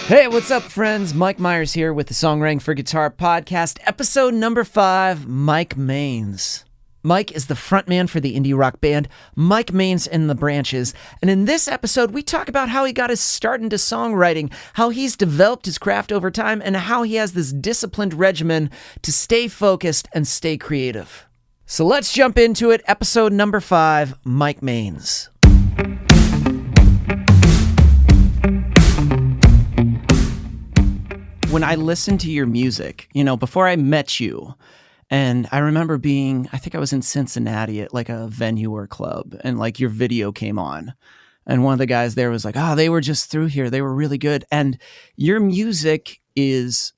Hey, what's up, friends? Mike Myers here with the Songwriting for Guitar podcast, episode number 5, Mike Mains. Mike is the frontman for the indie rock band Mike Mains and the Branches, and in this episode, we talk about how he got his start into songwriting, how he's developed his craft over time, and how he has this disciplined regimen to stay focused and stay creative. So let's jump into it. Episode number 5, Mike Mains. When I listened to your music, before I met you, and I remember I think I was in Cincinnati at like a venue or club, and like your video came on, and one of the guys there was like, "Oh, they were just through here. They were really good." And your music is,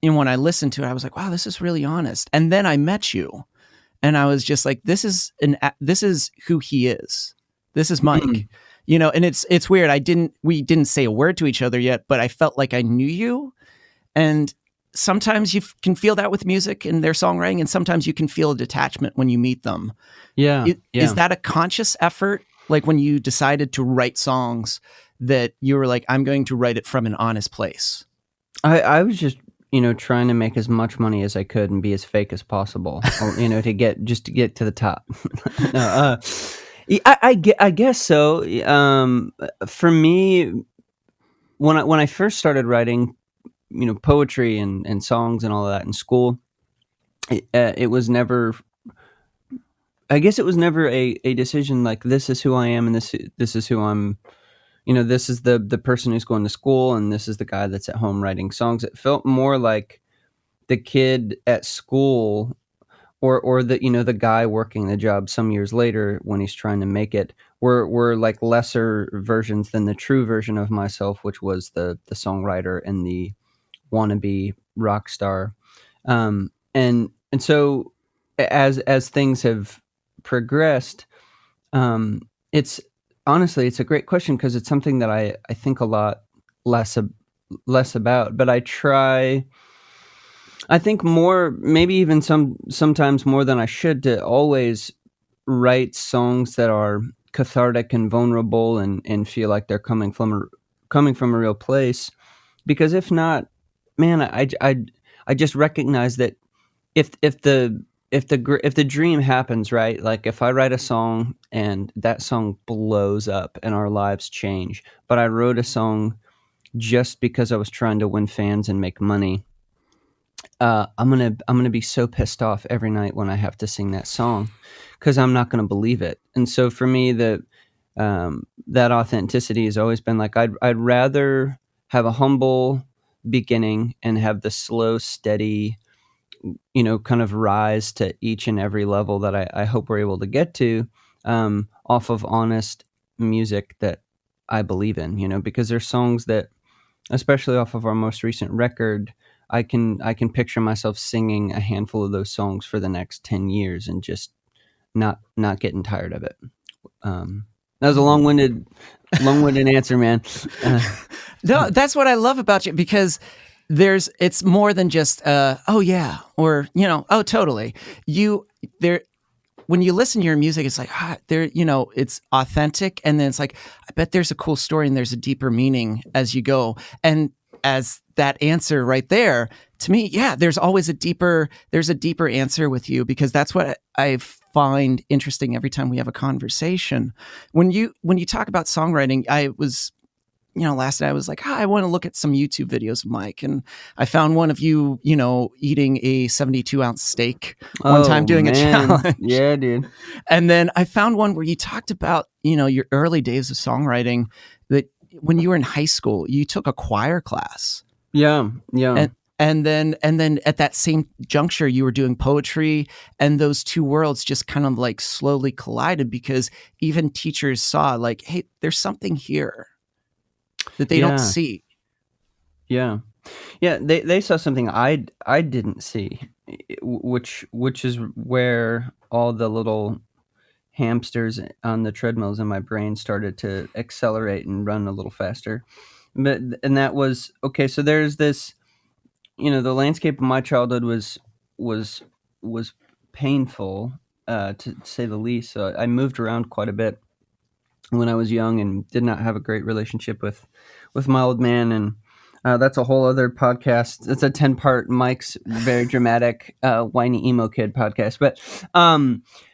when I listened to it, I was like, "Wow, this is really honest." And then I met you, and I was just like, "This is who he is. This is Mike." And it's weird. We didn't say a word to each other yet, but I felt like I knew you. And sometimes you can feel that with music and their songwriting, and sometimes you can feel a detachment when you meet them. Yeah. Is that a conscious effort? Like when you decided to write songs that you were like, I'm going to write it from an honest place? I was just, trying to make as much money as I could and be as fake as possible, to get to the top. No, I guess so. For me, when I first started writing, poetry and songs and all of that in school, it was never, I guess it was never a decision like, this is who I am and this is who I'm, this is the person who's going to school and this is the guy that's at home writing songs. It felt more like the kid at school or the guy working the job some years later when he's trying to make it were like lesser versions than the true version of myself, which was the songwriter and the wannabe rock star. And so as things have progressed, it's honestly, it's a great question because it's something that I think a lot less about, but I think more, maybe even sometimes more than I should, to always write songs that are cathartic and vulnerable and feel like they're coming from a real place. Because if not, man, I just recognize that if the dream happens, right? Like if I write a song and that song blows up and our lives change, but I wrote a song just because I was trying to win fans and make money, I'm gonna be so pissed off every night when I have to sing that song because I'm not gonna believe it. And so for me, that authenticity has always been like, I'd rather have a humble beginning and have the slow, steady, kind of rise to each and every level that I hope we're able to get to, off of honest music that I believe in, because there's songs that, especially off of our most recent record, I can picture myself singing a handful of those songs for the next 10 years and just not getting tired of it. That was a long-winded answer, man. No, that's what I love about you, because it's more than just oh yeah, or oh totally. When you listen to your music, it's like it's authentic, and then it's like, I bet there's a cool story and there's a deeper meaning as you go. And as that answer right there, to me, yeah, there's always a deeper answer with you, because that's what I find interesting every time we have a conversation. When you talk about songwriting, I was, last night I was like, I want to look at some YouTube videos of Mike, and I found one of you, eating a 72-ounce steak one time doing a challenge. Yeah, dude. And then I found one where you talked about, your early days of songwriting, that when you were in high school, you took a choir class. Yeah. And then at that same juncture, you were doing poetry, and those two worlds just kind of like slowly collided, because even teachers saw like, hey, there's something here that they don't see. Yeah. They saw something I didn't see, which is where all the little hamsters on the treadmills in my brain started to accelerate and run a little faster. And that was okay. So there's this, the landscape of my childhood was painful, to say the least. So I moved around quite a bit when I was young and did not have a great relationship with my old man. And That's a whole other podcast. It's a 10-part Mike's very dramatic, whiny emo kid podcast. But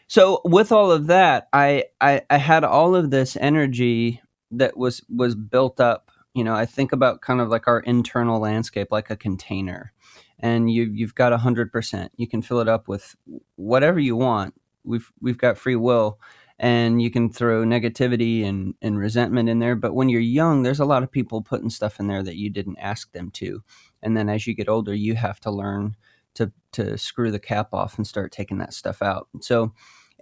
so with all of that, I had all of this energy that was built up. I think about kind of like our internal landscape, like a container, and you've got 100%. You can fill it up with whatever you want. We've got free will, and you can throw negativity and resentment in there. But when you're young, there's a lot of people putting stuff in there that you didn't ask them to. And then as you get older, you have to learn to screw the cap off and start taking that stuff out. So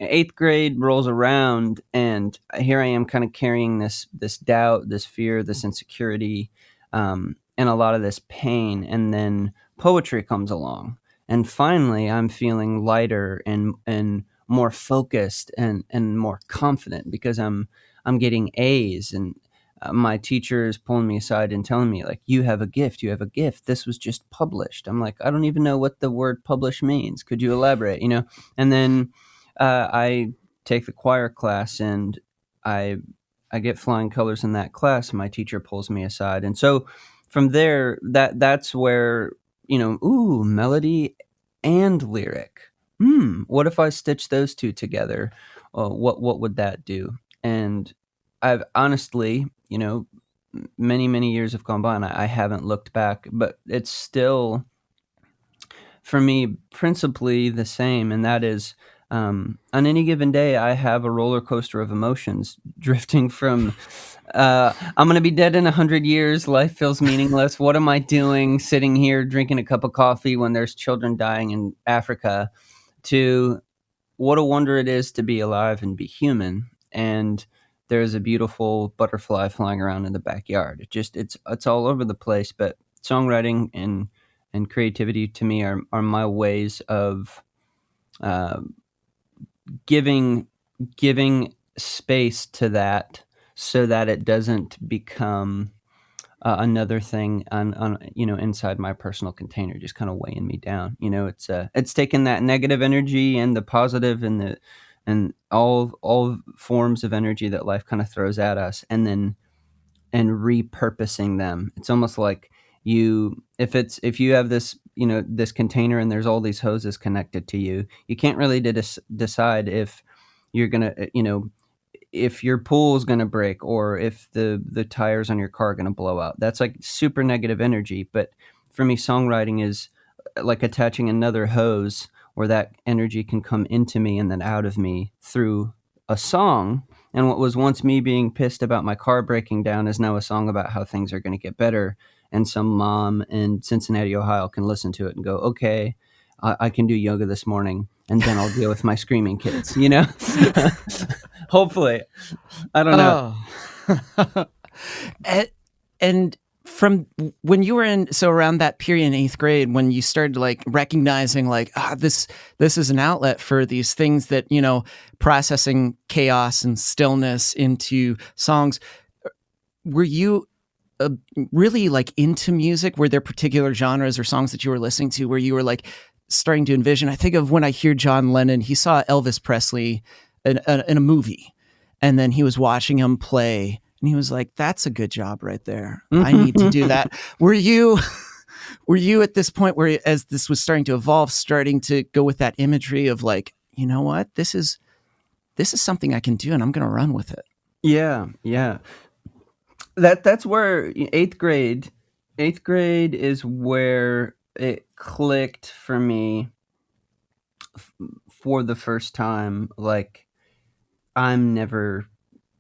eighth grade rolls around, and here I am kind of carrying this doubt, this fear, this insecurity, and a lot of this pain. And then poetry comes along. And finally, I'm feeling lighter and more focused and more confident because I'm getting A's, and my teacher is pulling me aside and telling me, like, you have a gift, this was just published. I'm like, I don't even know what the word publish means, could you elaborate? And then I take the choir class, and I get flying colors in that class, and my teacher pulls me aside. And so from there, that's where, ooh, melody and lyric. What if I stitch those two together? What would that do? And I've honestly, many years have gone by, and I haven't looked back, but it's still, for me, principally the same. And that is, on any given day, I have a roller coaster of emotions drifting from, I'm going to be dead in 100 years. Life feels meaningless. What am I doing sitting here drinking a cup of coffee when there's children dying in Africa, to what a wonder it is to be alive and be human. And there's a beautiful butterfly flying around in the backyard. It's all over the place. But songwriting and creativity to me are my ways of uh, giving space to that, so that it doesn't become another thing on inside my personal container, just kind of weighing me down. It's taking that negative energy and the positive and all forms of energy that life kind of throws at us, and then repurposing them. It's almost like, if you have this, this container, and there's all these hoses connected to you, you can't really decide if you're gonna, if your pool is going to break, or if the tires on your car are going to blow out. That's like super negative energy. But for me, songwriting is like attaching another hose, where that energy can come into me and then out of me through a song. And what was once me being pissed about my car breaking down is now a song about how things are going to get better. And some mom in Cincinnati, Ohio can listen to it and go, okay, I can do yoga this morning, and then I'll deal with my screaming kids, Hopefully. I don't know. Oh. and from when you were around that period in eighth grade, when you started like recognizing like, this is an outlet for these things that, processing chaos and stillness into songs, were you really like into music? Were there particular genres or songs that you were listening to where you were like starting to envision? I think of when I hear John Lennon, he saw Elvis Presley in a movie, and then he was watching him play, and he was like, that's a good job right there. I need to do that. Were you at this point where, as this was starting to evolve, starting to go with that imagery of like, you know what, this is something I can do, and I'm going to run with it? Yeah. That's where eighth grade is where it clicked for me for the first time. Like, I'm never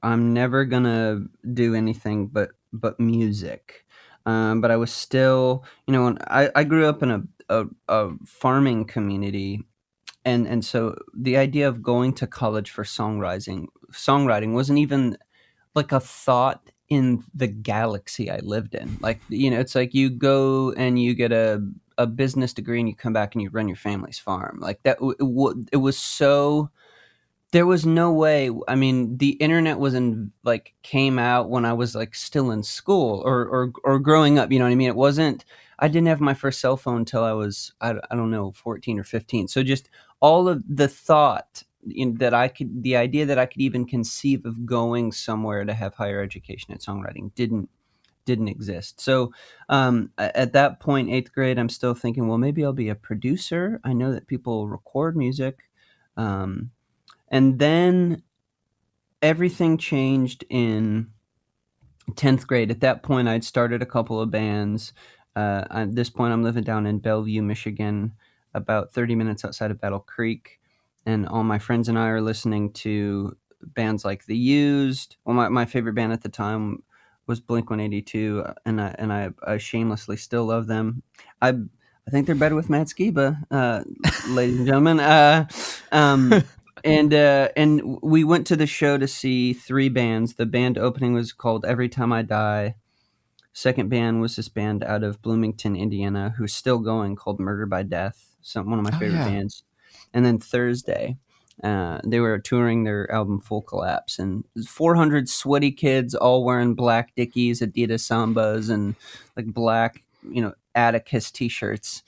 gonna do anything but music. But I was still, I grew up in a farming community, and so the idea of going to college for songwriting wasn't even like a thought in the galaxy I lived in. Like, it's like you go and you get a business degree, and you come back and you run your family's farm. Like that, it was so. There was no way. I mean, the internet came out when I was like still in school or growing up. You know what I mean? It wasn't. I didn't have my first cell phone until I was I don't know, 14 or 15. So just all of the thought the idea that I could even conceive of going somewhere to have higher education at songwriting didn't didn't exist. So at that point, 8th grade, I'm still thinking, well, maybe I'll be a producer. I know that people record music. Um, and then everything changed in 10th grade. At that point, I'd started a couple of bands. At this point, I'm living down in Bellevue, Michigan, about 30 minutes outside of Battle Creek. And all my friends and I are listening to bands like The Used. Well, my favorite band at the time was Blink 182, and I shamelessly still love them. I think they're better with Matt Skiba, ladies and gentlemen. Um, and we went to the show to see 3 bands. The band opening was called Every Time I Die. Second band was this band out of Bloomington, Indiana, who's still going, called Murder by Death, one of my Oh favorite yeah. bands. And then Thursday, they were touring their album Full Collapse, and 400 sweaty kids all wearing black Dickies, Adidas Sambas, and like black, Atticus t-shirts.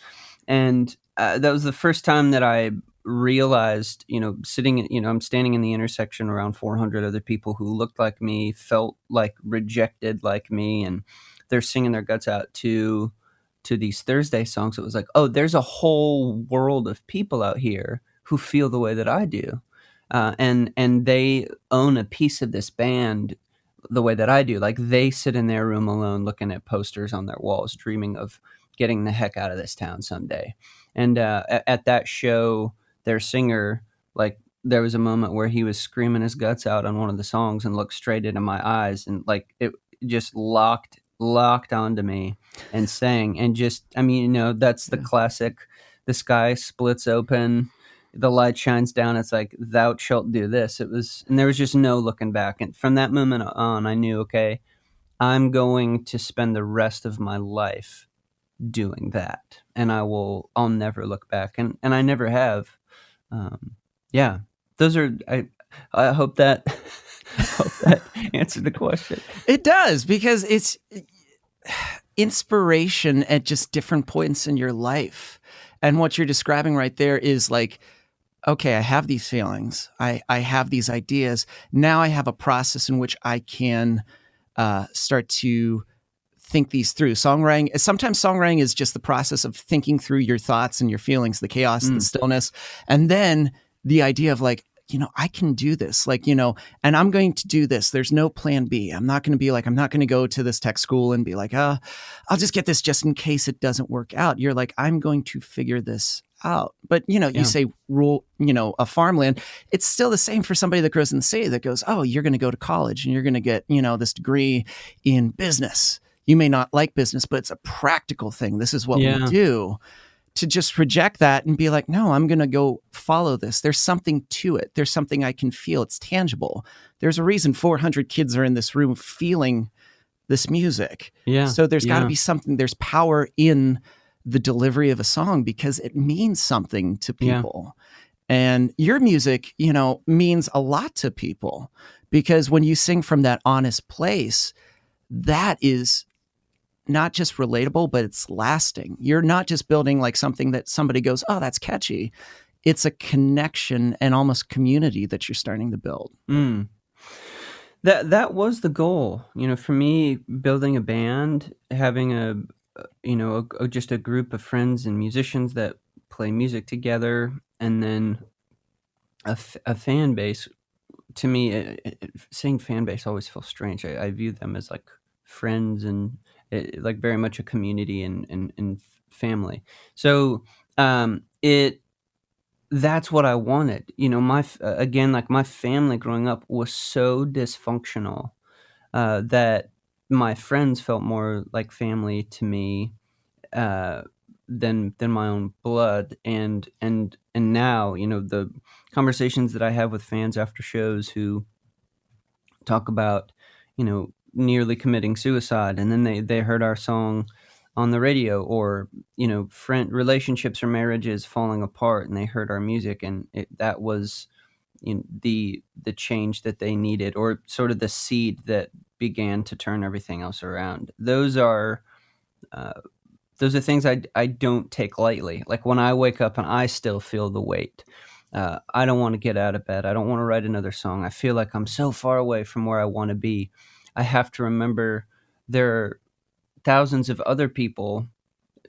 And that was the first time that I realized, I'm standing in the intersection around 400 other people who looked like me, felt like rejected like me, and they're singing their guts out to these Thursday songs. It was like, oh, there's a whole world of people out here who feel the way that I do, and they own a piece of this band the way that I do. Like, they sit in their room alone, looking at posters on their walls, dreaming of getting the heck out of this town someday. And at that show, their singer, like, there was a moment where he was screaming his guts out on one of the songs and looked straight into my eyes, and like it just locked onto me and sang. And just, I mean, that's the Yeah. classic. The sky splits open, the light shines down. It's like, thou shalt do this. And there was just no looking back. And from that moment on, I knew, okay, I'm going to spend the rest of my life doing that, and I'll never look back, and I never have. Yeah, those are, I hope that hope that answered the question. It does, because it's inspiration at just different points in your life. And what you're describing right there is like, okay, I have these feelings. I have these ideas. Now I have a process in which I can start to think these through. Sometimes songwriting is just the process of thinking through your thoughts and your feelings, the chaos, the stillness. And then the idea of like, I can do this, like, and I'm going to do this. There's no plan B. I'm not going to go to this tech school and be like, I'll just get this just in case it doesn't work out. You're like, I'm going to figure this out. But, you say rural, a farmland, it's still the same for somebody that grows in the city that goes, oh, you're going to go to college and you're going to get, this degree in business. You may not like business, but it's a practical thing. This is what we do. To just reject that and be like, no, I'm going to go follow this. There's something to it. There's something I can feel. It's tangible. There's a reason 400 kids are in this room feeling this music. Yeah. So there's got to be something. There's power in the delivery of a song because it means something to people. And your music, means a lot to people, because when you sing from that honest place, that is not just relatable, but it's lasting. You're not just building like something that somebody goes, oh, that's catchy. It's a connection and almost community that you're starting to build. That was the goal, for me, building a band, having just a group of friends and musicians that play music together, and then a fan base. To me, saying fan base always feels strange. I view them as like friends, and like very much a community and family. So that's what I wanted. My family growing up was so dysfunctional that my friends felt more like family to me than my own blood. And now, the conversations that I have with fans after shows who talk about, nearly committing suicide, and then they heard our song on the radio, or, friend relationships or marriages falling apart, and they heard our music, and that was, the change that they needed, or sort of the seed that began to turn everything else around. Those are things I don't take lightly. Like, when I wake up and I still feel the weight, I don't want to get out of bed. I don't want to write another song. I feel like I'm so far away from where I want to be. I have to remember there thousands of other people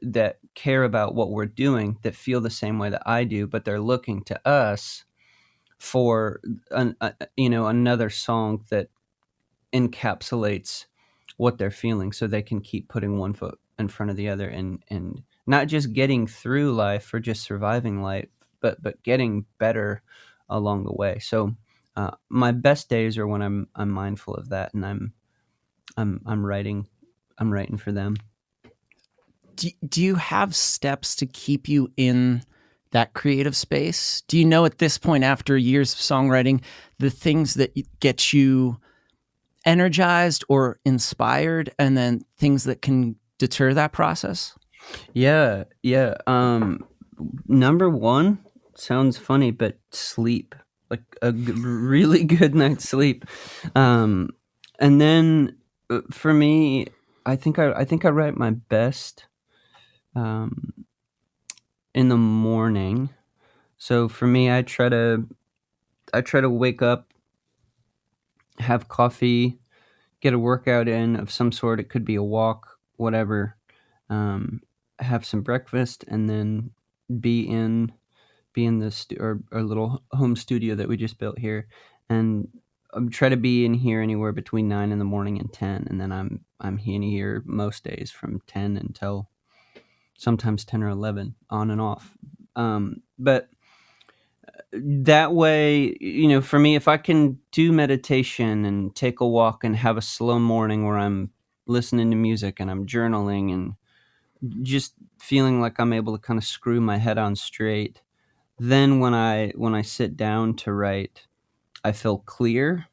that care about what we're doing, that feel the same way that I do, but they're looking to us for another song that encapsulates what they're feeling, so they can keep putting one foot in front of the other, and not just getting through life or just surviving life, but getting better along the way. So my best days are when I'm mindful of that, and I'm writing, I'm writing for them. Do you have steps to keep you in that creative space? Do you know at this point, after years of songwriting, the things that get you energized or inspired, and then things that can deter that process? Yeah, yeah. Number one, sounds funny, but sleep, like really good night's sleep. Um, and then for me, I think I write my best um, in the morning. So for me, I try to wake up, have coffee, get a workout in of some sort. It could be a walk, whatever. Um, have some breakfast, and then be in be in this our little home studio that we just built here, and try to be in here anywhere between 9 in the morning and 10, and then I'm in here most days from 10 until sometimes 10 or 11, on and off. But that way, for me, if I can do meditation and take a walk and have a slow morning where I'm listening to music and I'm journaling and just feeling like I'm able to kind of screw my head on straight, then when I sit down to write, I feel clear,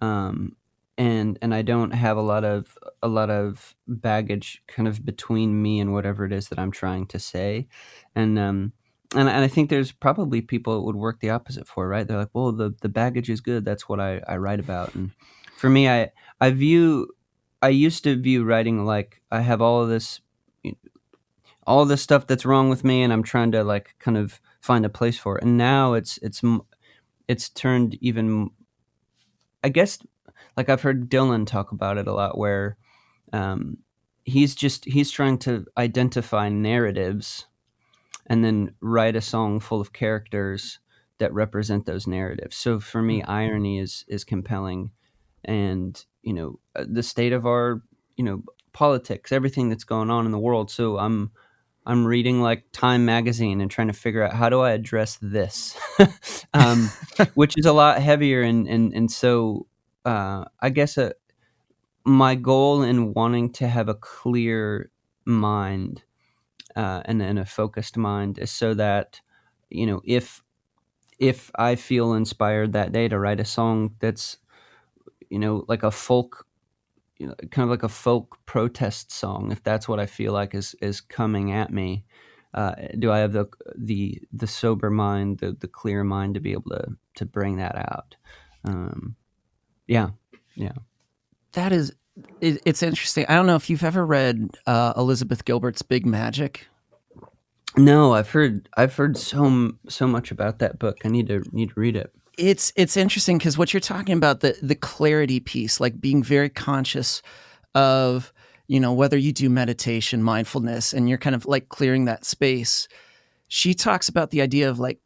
um, and I don't have a lot of baggage kind of between me and whatever it is that I'm trying to say, and I think there's probably people it would work the opposite for, right? They're like, well, the baggage is good. That's what I write about, and for me, I view I used to view writing like I have all this stuff that's wrong with me, and I'm trying to like kind of find a place for it. And now it's turned even, I guess, like I've heard Dylan talk about it a lot, where um, he's trying to identify narratives and then write a song full of characters that represent those narratives. So for me, irony is compelling, and the state of our politics, everything that's going on in the world. So I'm reading like Time magazine and trying to figure out how do I address this, um, which is a lot heavier. And so I guess my goal in wanting to have a clear mind, and a focused mind, is so that if I feel inspired that day to write a song that's like a folk, kind of like a folk protest song, if that's what I feel like is coming at me, do I have the sober mind, the clear mind to be able to bring that out? Um, yeah, yeah. That is, it's interesting. I don't know if you've ever read Elizabeth Gilbert's Big Magic. No, I've heard so much about that book. I need to read it. It's interesting because what you're talking about, the clarity piece, like being very conscious of, whether you do meditation, mindfulness, and you're kind of like clearing that space. She talks about the idea of like,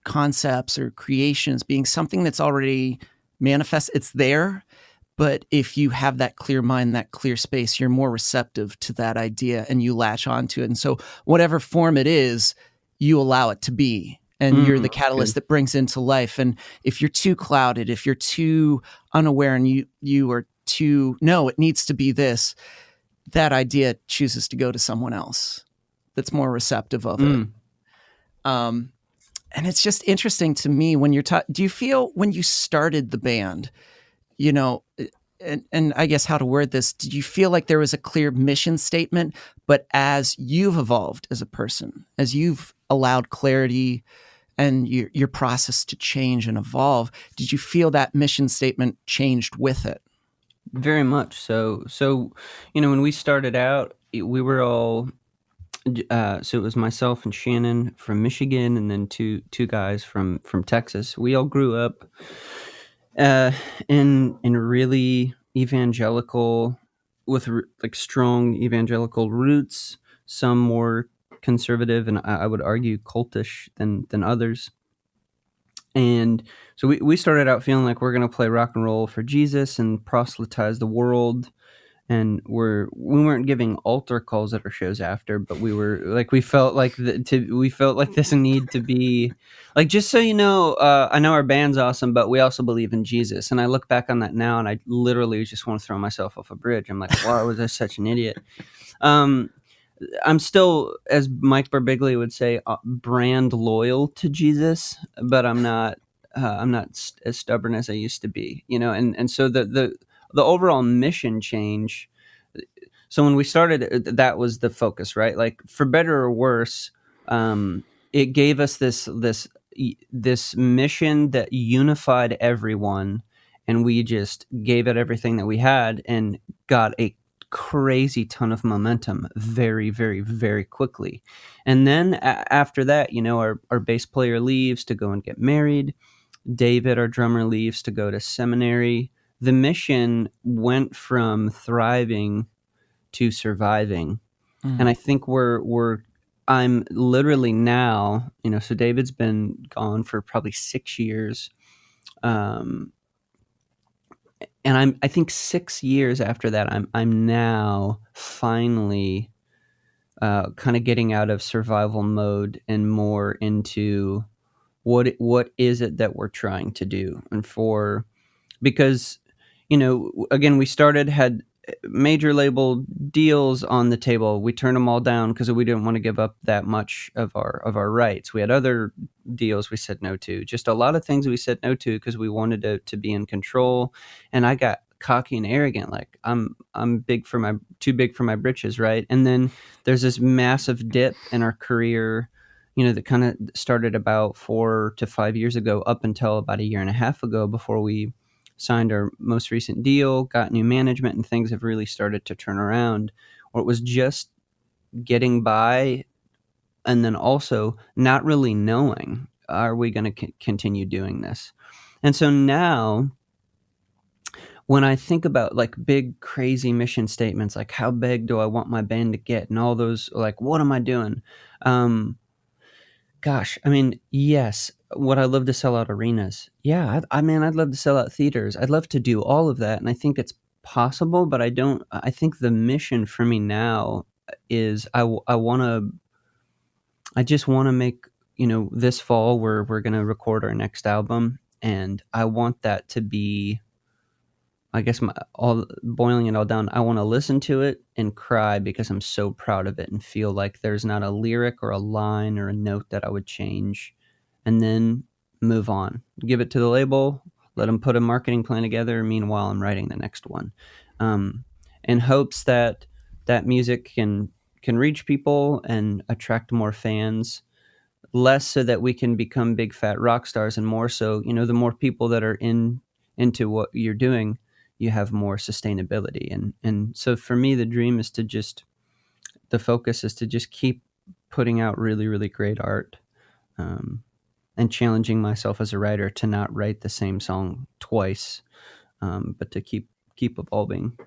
concepts or creations being something that's already manifest. It's there, but if you have that clear mind, that clear space, you're more receptive to that idea and you latch onto it. And so whatever form it is, you allow it to be. And you're the That's good. catalyst that brings into life. And if you're too clouded, if you're too unaware, and you are too, no, it needs to be this, that idea chooses to go to someone else that's more receptive of it. Mm. Um, and it's just interesting to me when you're do you feel when you started the band, you know, and I guess how to word this, did you feel like there was a clear mission statement, but as you've evolved as a person, as you've allowed clarity and your process to change and evolve, did you feel that mission statement changed with it? Very much so. So, when we started out, we were all so it was myself and Shannon from Michigan, and then two guys from Texas. We all grew up in really evangelical, with like strong evangelical roots, some more conservative, and I would argue cultish than others. And so we started out feeling like we're going to play rock and roll for Jesus and proselytize the world. And we weren't giving altar calls at our shows after, but we were like, we felt like we felt like this need to be like, just so you know, I know our band's awesome, but we also believe in Jesus. And I look back on that now, and I literally just want to throw myself off a bridge. I'm like, wow, was I such an idiot? Um, I'm still, as Mike Birbiglia would say, brand loyal to Jesus, but I'm not. I'm not as stubborn as I used to be, you know. And so the overall mission change. So when we started, that was the focus, right? Like, for better or worse, it gave us this mission that unified everyone, and we just gave it everything that we had and got a crazy ton of momentum very, very, very quickly. And then after that, you know, our bass player leaves to go and get married. David, our drummer, leaves to go to seminary. The mission went from thriving to surviving. And I think I'm literally now, you know, so David's been gone for probably 6 years. And I think 6 years after that, I'm now finally kind of getting out of survival mode and more into what is it that we're trying to do. And because, you know, again, we had major label deals on the table. We turned them all down because we didn't want to give up that much of our rights. We had other deals we said no to, just a lot of things we said no to because we wanted to be in control. And I got cocky and arrogant, like I'm too big for my britches, right? And then there's this massive dip in our career, you know, that kind of started about 4 to 5 years ago, up until about a year and a half ago, before we signed our most recent deal, got new management, and things have really started to turn around. Or it was just getting by, and then also not really knowing, are we going to continue doing this? And so now, when I think about like big, crazy mission statements, like how big do I want my band to get, and all those, like, what am I doing? Gosh, I mean, yes, would I love to sell out arenas? Yeah, I mean, I'd love to sell out theaters. I'd love to do all of that, and I think it's possible, but I think the mission for me now is I just wanna make, you know, this fall we're gonna record our next album, and I want that to be, I guess, all boiling it all down, I want to listen to it and cry because I'm so proud of it, and feel like there's not a lyric or a line or a note that I would change, and then move on. Give it to the label, let them put a marketing plan together. Meanwhile, I'm writing the next one, in hopes that that music can reach people and attract more fans. Less so that we can become big fat rock stars, and more so, you know, the more people that are into what you're doing, you have more sustainability. And so for me, the focus is to just keep putting out really, really great art, and challenging myself as a writer to not write the same song twice, but to keep evolving.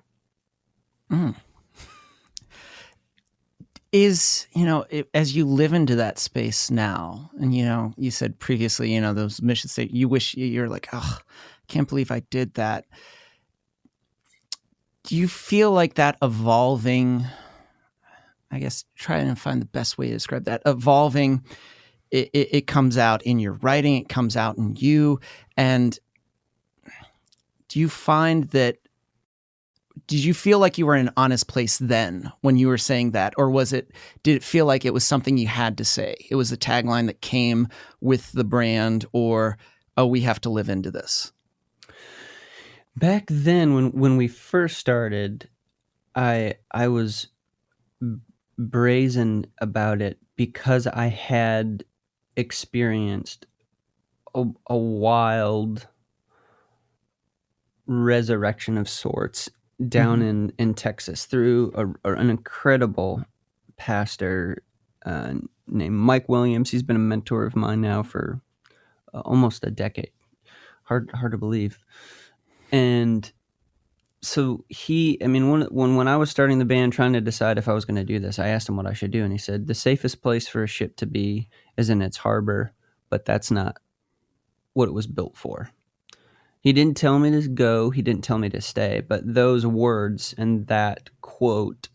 Is, you know, as you live into that space now, and, you know, you said previously, you know, those mission statements, you wish you're like, oh, can't believe I did that. Do you feel like that evolving, I guess, trying to find the best way to describe that, evolving, it comes out in your writing, it comes out in you. And do you find that, did you feel like you were in an honest place then when you were saying that? Or did it feel like it was something you had to say? It was a tagline that came with the brand, or, oh, we have to live into this? Back then, when we first started, I was brazen about it because I had experienced a wild resurrection of sorts down in Texas through an incredible pastor named Mike Williams. He's been a mentor of mine now for almost a decade. Hard to believe. And So I mean, when I was starting the band, trying to decide if I was going to do this, I asked him what I should do, and he said the safest place for a ship to be is in its harbor, but that's not what it was built for. He didn't tell me to go. He didn't tell me to stay. But those words and that quote,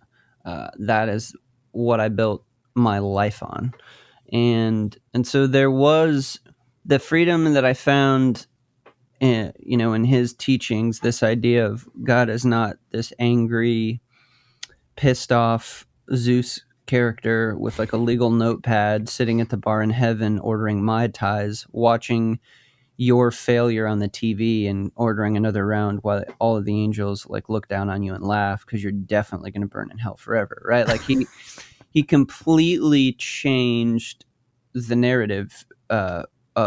that is what I built my life on. And so there was the freedom that I found, in his teachings. This idea of God is not this angry, pissed off Zeus character with like a legal notepad sitting at the bar in heaven ordering Mai Tais, watching your failure on the TV and ordering another round while all of the angels like look down on you and laugh because you're definitely going to burn in hell forever, right? Like he completely changed the narrative,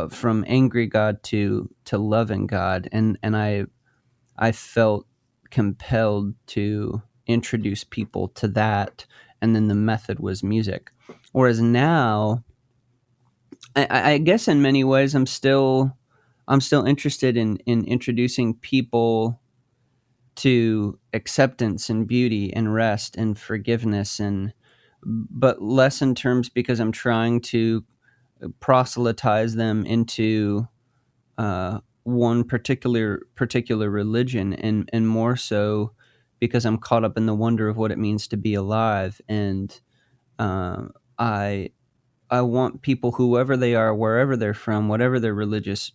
from angry God to loving God, and I felt compelled to introduce people to that, and then the method was music. Whereas now, I guess in many ways, I'm still interested in introducing people to acceptance and beauty and rest and forgiveness, and but less in terms because I'm trying to proselytize them into one particular religion, and more so because I'm caught up in the wonder of what it means to be alive. And uh, I I want people, whoever they are, wherever they're from, whatever their religious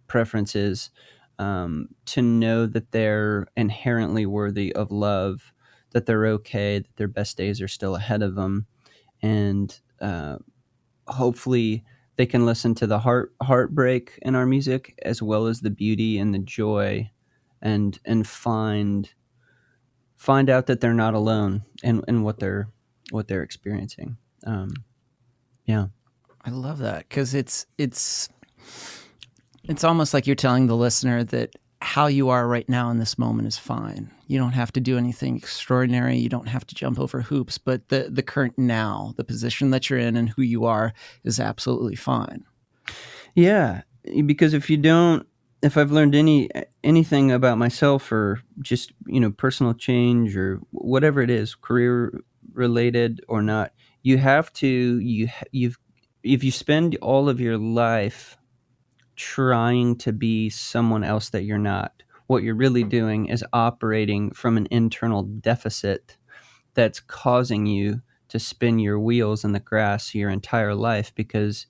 preference is, to know that they're inherently worthy of love, that they're okay, that their best days are still ahead of them, and hopefully they can listen to the heartbreak in our music as well as the beauty and the joy, and find out that they're not alone in what they're experiencing. Yeah. I love that because it's almost like you're telling the listener that how you are right now in this moment is fine. You don't have to do anything extraordinary. You don't have to jump over hoops, but the current now, the position that you're in and who you are is absolutely fine. Yeah, because if I've learned anything about myself, or just personal change or whatever it is, career related or not, you have to you've if you spend all of your life trying to be someone else that you're not, what you're really doing is operating from an internal deficit that's causing you to spin your wheels in the grass your entire life, because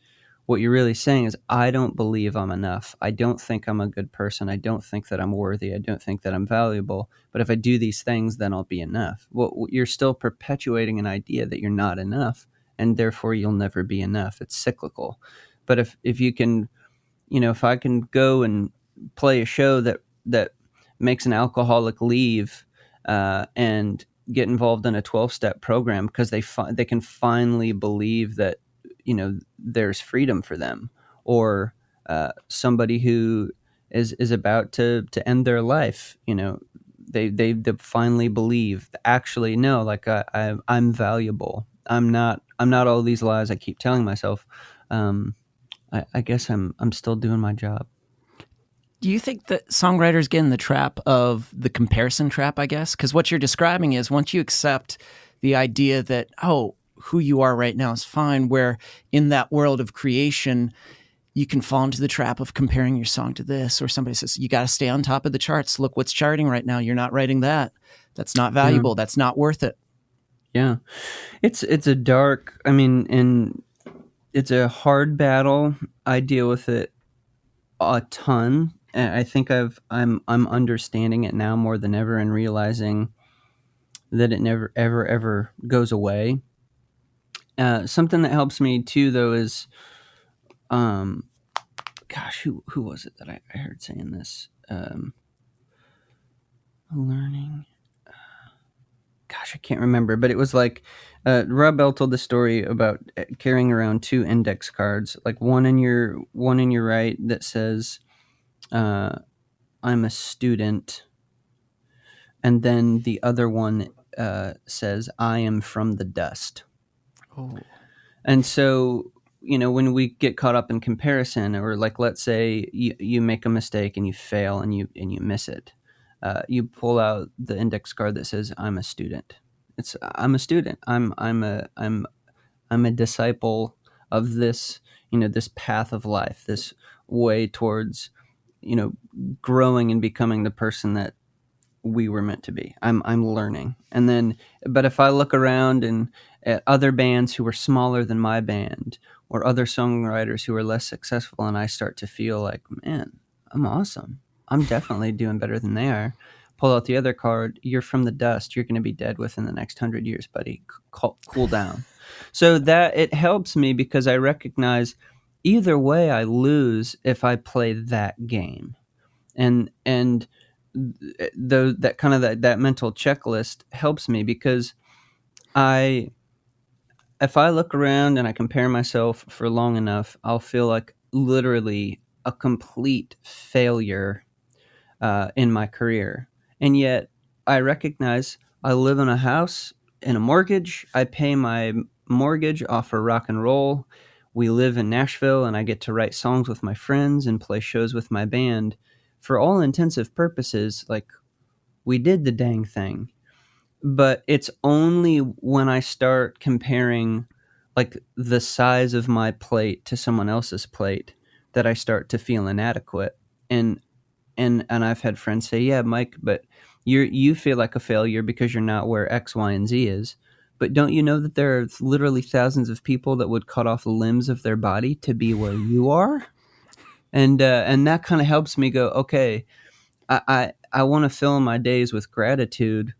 what you're really saying is, I don't believe I'm enough. I don't think I'm a good person. I don't think that I'm worthy. I don't think that I'm valuable. But if I do these things, then I'll be enough. Well, you're still perpetuating an idea that you're not enough, and therefore you'll never be enough. It's cyclical. But if you can, if I can go and play a show that makes an alcoholic leave, and get involved in a 12-step program because they can finally believe that there's freedom for them, or somebody who is about to end their life, they finally believe, actually, no, like I'm valuable. I'm not all these lies I keep telling myself. I guess I'm still doing my job. Do you think that songwriters get in the trap of the comparison trap, I guess? Because what you're describing is once you accept the idea that, oh, who you are right now is fine, where in that world of creation, you can fall into the trap of comparing your song to this, or somebody says, you got to stay on top of the charts. Look what's charting right now. You're not writing that. That's not Yeah, valuable. That's not worth it. yeah. It's a dark. I mean, and it's a hard battle. I deal with it a ton. And I think I'm understanding it now more than ever, and realizing that it never ever goes away. Something that helps me too, though, is um, gosh, who was it that I heard saying this? Learning. Gosh, I can't remember, but it was like Rob Bell told the story about carrying around two index cards, like one in your right that says, uh, "I'm a student," and then the other one says, "I am from the dust." Oh, And so, when we get caught up in comparison, or like, let's say you make a mistake and you fail and you miss it, you pull out the index card that says I'm a student. I'm a student. I'm a disciple of this, this path of life, this way towards, you know, growing and becoming the person that we were meant to be. I'm learning. And then, but if I look around and at other bands who are smaller than my band, or other songwriters who are less successful, and I start to feel like, man, I'm awesome. I'm definitely doing better than they are. Pull out the other card. You're from the dust. You're going to be dead within the next 100 years, buddy. Cool down. So that it helps me because I recognize either way I lose if I play that game. And though that kind of that mental checklist helps me because I if I look around and I compare myself for long enough, I'll feel like literally a complete failure in my career. And yet I recognize I live in a house and a mortgage. I pay my mortgage off of rock and roll. We live in Nashville and I get to write songs with my friends and play shows with my band. For all intensive purposes, like we did the dang thing. But it's only when I start comparing like the size of my plate to someone else's plate that I start to feel inadequate. And and I've had friends say, "Yeah, Mike, but you feel like a failure because you're not where X, Y, and Z is." But don't you know that there are literally thousands of people that would cut off limbs of their body to be where you are? And that kind of helps me go, okay, I want to fill my days with gratitude,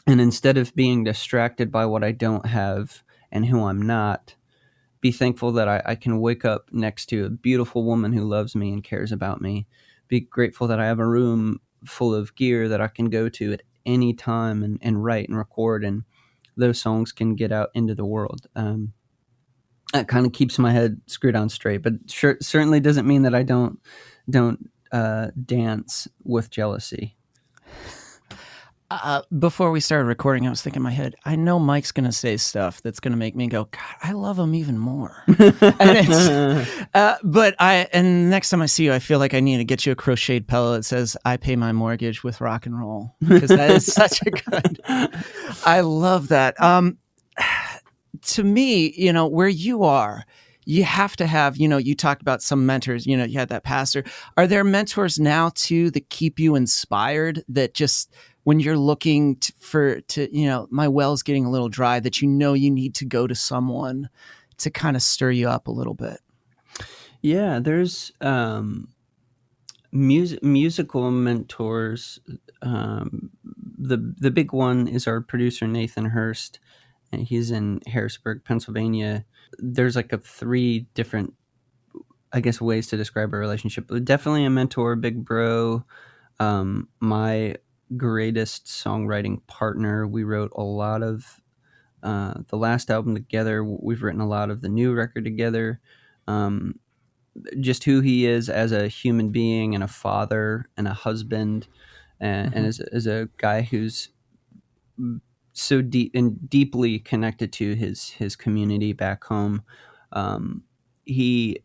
and instead of being distracted by what I don't have and who I'm not, be thankful that I can wake up next to a beautiful woman who loves me and cares about me. Be grateful that I have a room full of gear that I can go to at any time and write and record, and those songs can get out into the world. That kind of keeps my head screwed on straight, but certainly doesn't mean that I don't dance with jealousy. Before we started recording, I was thinking in my head, I know Mike's going to say stuff that's going to make me go, God, I love him even more. And next time I see you, I feel like I need to get you a crocheted pillow that says, I pay my mortgage with rock and roll, because that is such a good, I love that. To me, where you are, you have to have, you talked about some mentors, you had that pastor. Are there mentors now too that keep you inspired, that just when you're looking my well's getting a little dry, that you need to go to someone to kind of stir you up a little bit? Yeah, there's musical mentors. The big one is our producer Nathan Hurst, and he's in Harrisburg, Pennsylvania. There's like a 3 different, I guess, ways to describe our relationship. Definitely a mentor, big bro. My greatest songwriting partner. We wrote a lot of the last album together. We've written a lot of the new record together. Just who he is as a human being and a father and a husband, and as a guy who's so deep and deeply connected to his community back home. He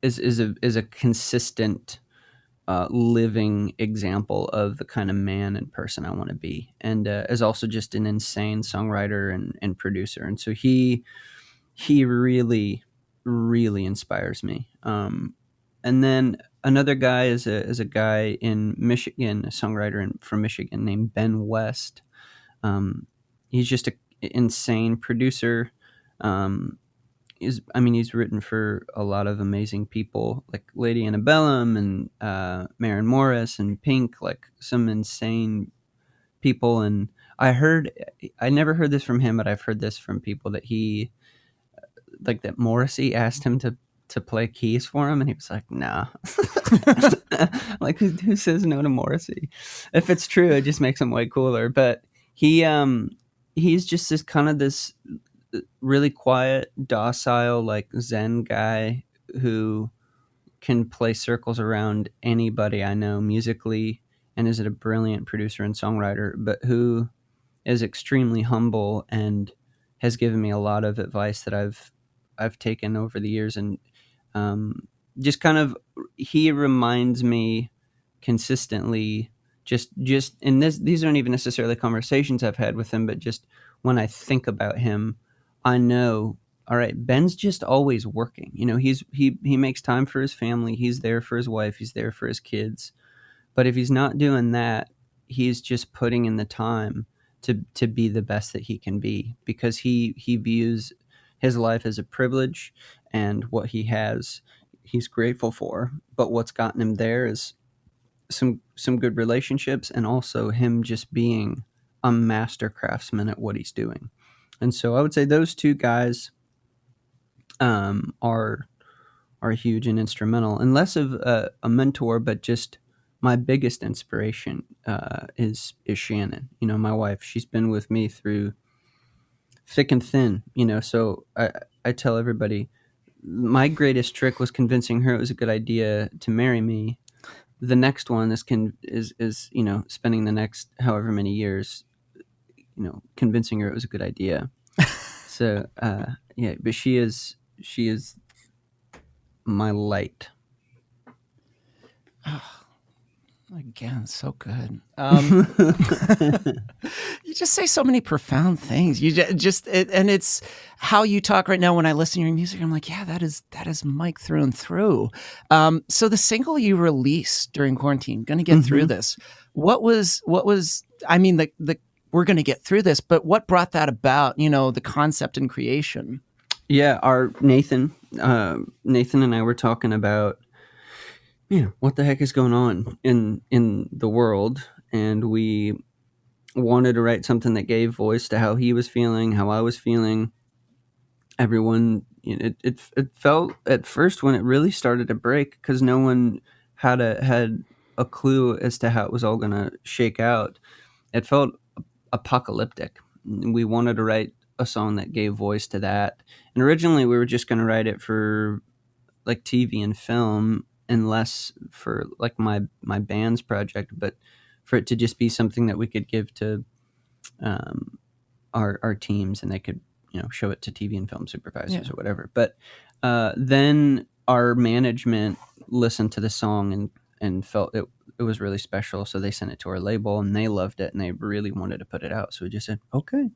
is a consistent living example of the kind of man and person I want to be, and is also just an insane songwriter and producer. And so he really really inspires me. And then another guy is a guy in Michigan, a songwriter from Michigan named Ben West. He's just an insane producer. He's written for a lot of amazing people like Lady Antebellum and Maren Morris and Pink, like some insane people. And I never heard this from him, but I've heard this from people that that Morrissey asked him to play keys for him, and he was like, "Nah." Like, who says no to Morrissey? If it's true, it just makes him way cooler. But he's just this really quiet, docile, like Zen guy who can play circles around anybody I know musically, and is a brilliant producer and songwriter, but who is extremely humble and has given me a lot of advice that I've taken over the years. And just kind of, he reminds me consistently Just and these aren't even necessarily conversations I've had with him, but just when I think about him, I know, all right, Ben's just always working. He makes time for his family. He's there for his wife. He's there for his kids. But if he's not doing that, he's just putting in the time to be the best that he can be, because he views his life as a privilege, and what he has, he's grateful for. But what's gotten him there is some good relationships, and also him just being a master craftsman at what he's doing. And so I would say those two guys are huge and instrumental, and less of a mentor, but just my biggest inspiration is Shannon. My wife. She's been with me through thick and thin. So I tell everybody my greatest trick was convincing her it was a good idea to marry me. The next one is spending the next however many years convincing her it was a good idea. So yeah, but she is my light. Again, so good. You just say so many profound things. And it's how you talk right now. When I listen to your music, I'm like, yeah, that is Mike through and through. So the single you released during quarantine, "Gonna Get Through This," what was? I mean, the we're gonna get through this, but what brought that about? The concept and creation. Yeah, our Nathan and I were talking about, what the heck is going on in the world, and we wanted to write something that gave voice to how he was feeling, how I was feeling. Everyone, it felt at first, when it really started to break, because no one had a clue as to how it was all going to shake out. It felt apocalyptic. We wanted to write a song that gave voice to that, and originally we were just going to write it for like TV and film, and less for like my band's project, but for it to just be something that we could give to our teams, and they could show it to TV and film supervisors or whatever. But then our management listened to the song and felt it was really special, so they sent it to our label, and they loved it, and they really wanted to put it out. So we just said okay.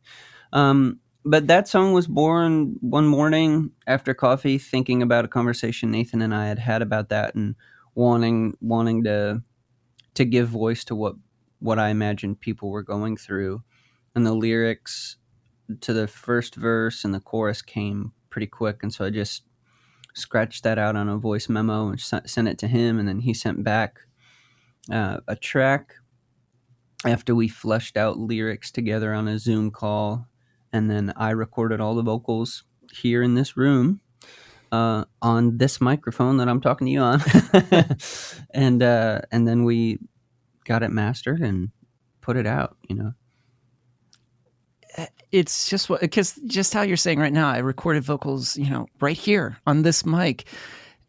But that song was born one morning after coffee, thinking about a conversation Nathan and I had had about that, and wanting to give voice to what I imagined people were going through. And the lyrics to the first verse and the chorus came pretty quick, and so I just scratched that out on a voice memo and sent it to him, and then he sent back a track after we fleshed out lyrics together on a Zoom call, and then I recorded all the vocals here in this room on this microphone that I'm talking to you on, and then we got it mastered and put it out. It's just because just how you're saying right now, I recorded vocals, right here on this mic.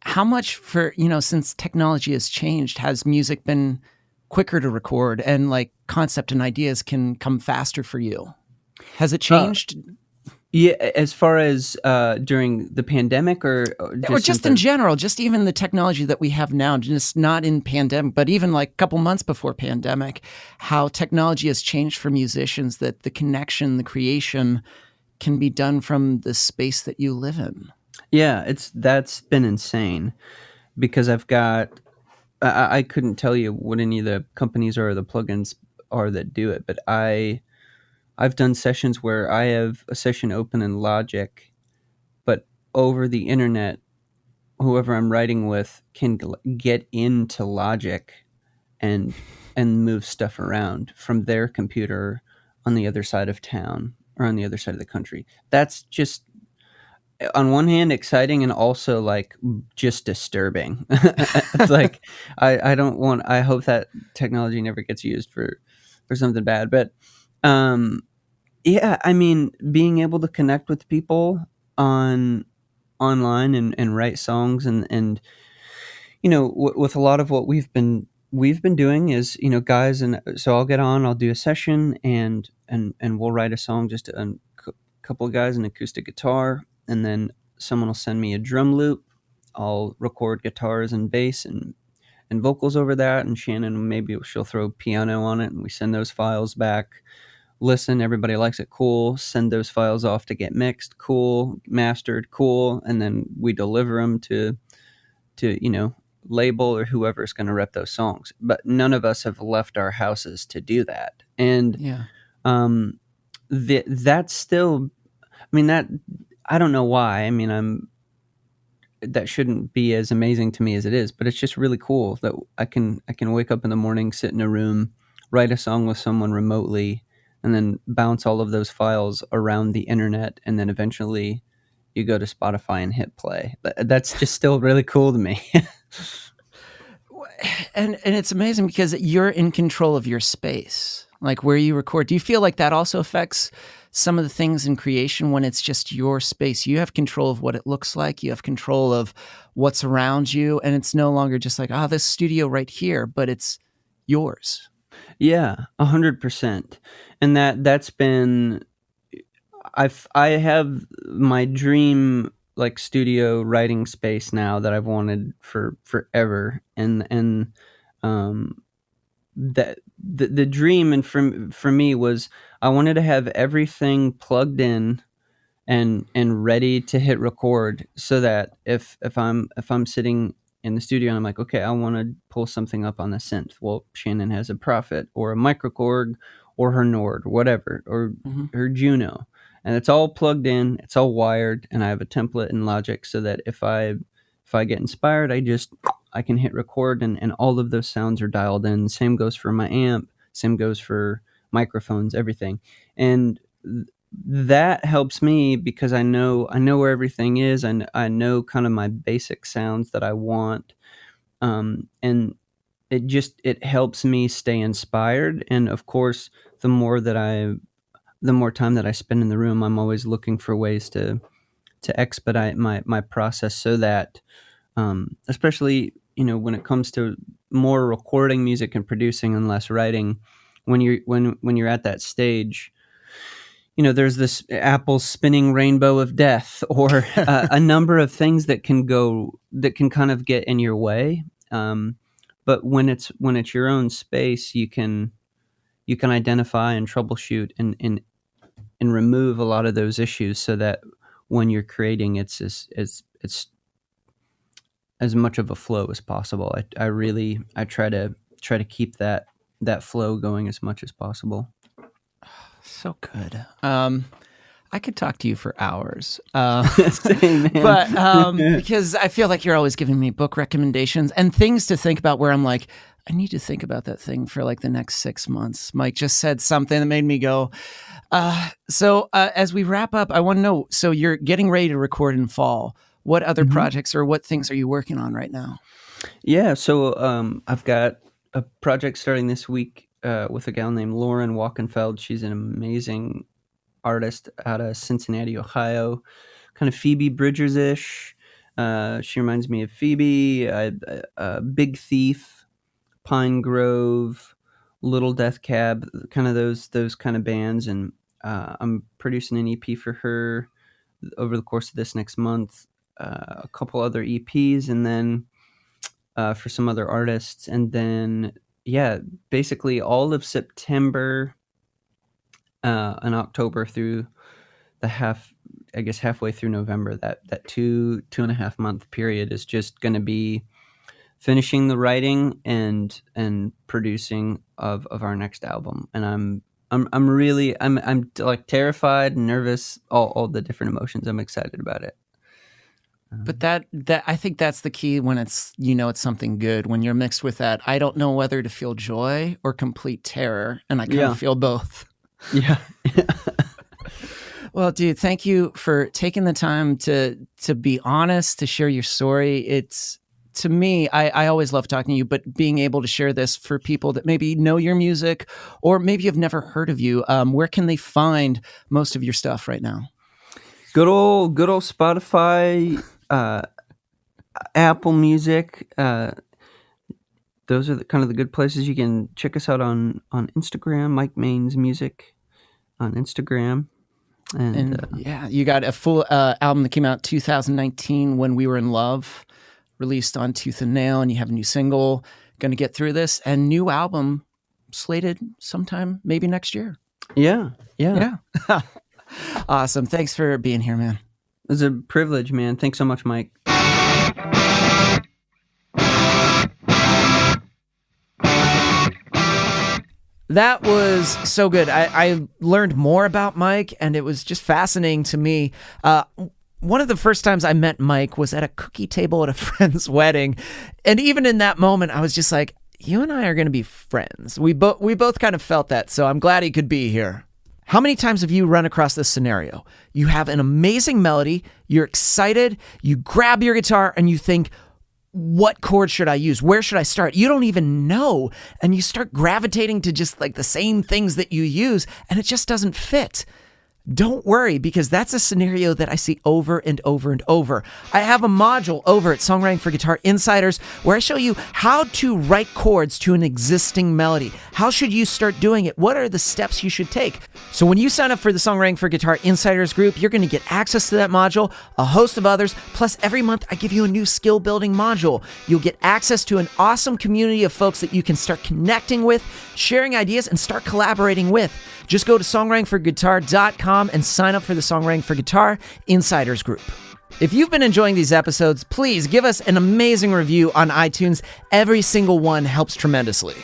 How much since technology has changed, has music been quicker to record, and like concept and ideas can come faster for you? Has it changed? Yeah, as far as during the pandemic, or just in general, just even the technology that we have now, just not in pandemic, but even like a couple months before pandemic, how technology has changed for musicians, that the connection, the creation can be done from the space that you live in. Yeah, that's been insane, because I couldn't tell you what any of the companies or the plugins are that do it, but I've done sessions where I have a session open in Logic, but over the internet, whoever I'm writing with can get into Logic and move stuff around from their computer on the other side of town or on the other side of the country. That's just, on one hand, exciting, and also like just disturbing. It's like I hope that technology never gets used for something bad, but yeah, I mean, being able to connect with people online and write songs, and with a lot of what we've been doing is, guys, and so I'll get on, I'll do a session, and we'll write a song, just a couple of guys, an acoustic guitar, and then someone will send me a drum loop. I'll record guitars and bass, and and vocals over that, and Shannon, maybe she'll throw piano on it, and we send those files back. Listen, everybody likes it, cool. Send those files off to get mixed, cool. Mastered, cool. And then we deliver them to label or whoever's going to rep those songs. But none of us have left our houses to do that. And Yeah. that's still, I mean, that, I don't know why. I mean, that shouldn't be as amazing to me as it is, but it's just really cool that I can wake up in the morning, sit in a room, write a song with someone remotely, and then bounce all of those files around the internet, and then eventually you go to Spotify and hit play. That's just still really cool to me. And it's amazing because you're in control of your space, like where you record. Do you feel like that also affects some of the things in creation when it's just your space? You have control of what it looks like. You have control of what's around you, and it's no longer just like, oh, this studio right here, but it's yours. Yeah, 100%. And that's been, I have my dream like studio writing space now that I've wanted for forever, and um that the dream, and for me, was I wanted to have everything plugged in and ready to hit record, so that if I'm sitting in the studio and I'm like, okay, I want to pull something up on the synth. Well, Shannon has a Prophet or a Microkorg or her Nord, whatever, or Mm-hmm. her Juno, and it's all plugged in, it's all wired, and I have a template in Logic, so that if I get inspired, I can hit record, and all of those sounds are dialed in. Same goes for my amp, same goes for microphones, everything. And that helps me because I know where everything is, and I know kind of my basic sounds that I want, and it helps me stay inspired. And of course, the more time that I spend in the room, I'm always looking for ways to expedite my process, so that, especially when it comes to more recording music and producing and less writing, when you're at that stage, there's this Apple spinning rainbow of death, or a number of things that can kind of get in your way. But when it's your own space, you can identify and troubleshoot and remove a lot of those issues, so that when you're creating, it's as much of a flow as possible. I try to keep that flow going as much as possible. So good. I could talk to you for hours, Same, man. but because I feel like you're always giving me book recommendations and things to think about. Where I'm like, I need to think about that thing for like the next 6 months. Mike just said something that made me go. So as we wrap up, I want to know. So you're getting ready to record in fall. What other Mhm. projects or what things are you working on right now? Yeah, so I've got a project starting this week with a gal named Lauren Walkenfeld. She's an amazing artist out of Cincinnati, Ohio, kind of Phoebe Bridgers ish. She reminds me of Phoebe, Big Thief, Pine Grove, Little Death Cab, kind of those kind of bands. And I'm producing an EP for her over the course of this next month, a couple other EPs, and then for some other artists. And then, yeah, basically all of September and October through the halfway through November, that 2.5 month period is just going to be finishing the writing and producing of our next album. And I'm really, I'm like terrified, nervous, all the different emotions. I'm excited about it. But that I think that's the key when it's something good. When you're mixed with that, I don't know whether to feel joy or complete terror, and I kind of Yeah. feel both. Yeah. Well, dude, thank you for taking the time to be honest, to share your story. It's to me, I always love talking to you, but being able to share this for people that maybe know your music or maybe have never heard of you, where can they find most of your stuff right now? Good old Spotify, Apple Music. Those are kind of the good places. You can check us out on Instagram, Mike Main's Music on Instagram. And And yeah, you got a full album that came out 2019, When We Were in Love. released on Tooth and Nail, and you have a new single. Going to get through this, and new album slated sometime maybe next year. Yeah. Awesome. Thanks for being here, man. It was a privilege, man. Thanks so much, Mike. That was so good. I learned more about Mike, and it was just fascinating to me. One of the first times I met Mike was at a cookie table at a friend's wedding. And even in that moment, I was just like, you and I are going to be friends. We both kind of felt that, so I'm glad he could be here. How many times have you run across this scenario? You have an amazing melody, you're excited, you grab your guitar, and you think, what chord should I use? Where should I start? You don't even know. And you start gravitating to just like the same things that you use, and it just doesn't fit. Don't worry, because that's a scenario that I see over and over and over. I have a module over at Songwriting for Guitar Insiders where I show you how to write chords to an existing melody. How should you start doing it? What are the steps you should take? So when you sign up for the Songwriting for Guitar Insiders group, you're going to get access to that module, a host of others, plus every month I give you a new skill building module. You'll get access to an awesome community of folks that you can start connecting with, sharing ideas, and start collaborating with. Just go to songwritingforguitar.com and sign up for the Songwriting for Guitar Insiders group. If you've been enjoying these episodes, please give us an amazing review on iTunes. Every single one helps tremendously.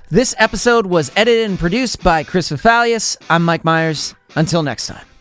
This episode was edited and produced by Chris Fafalius. I'm Mike Myers. Until next time.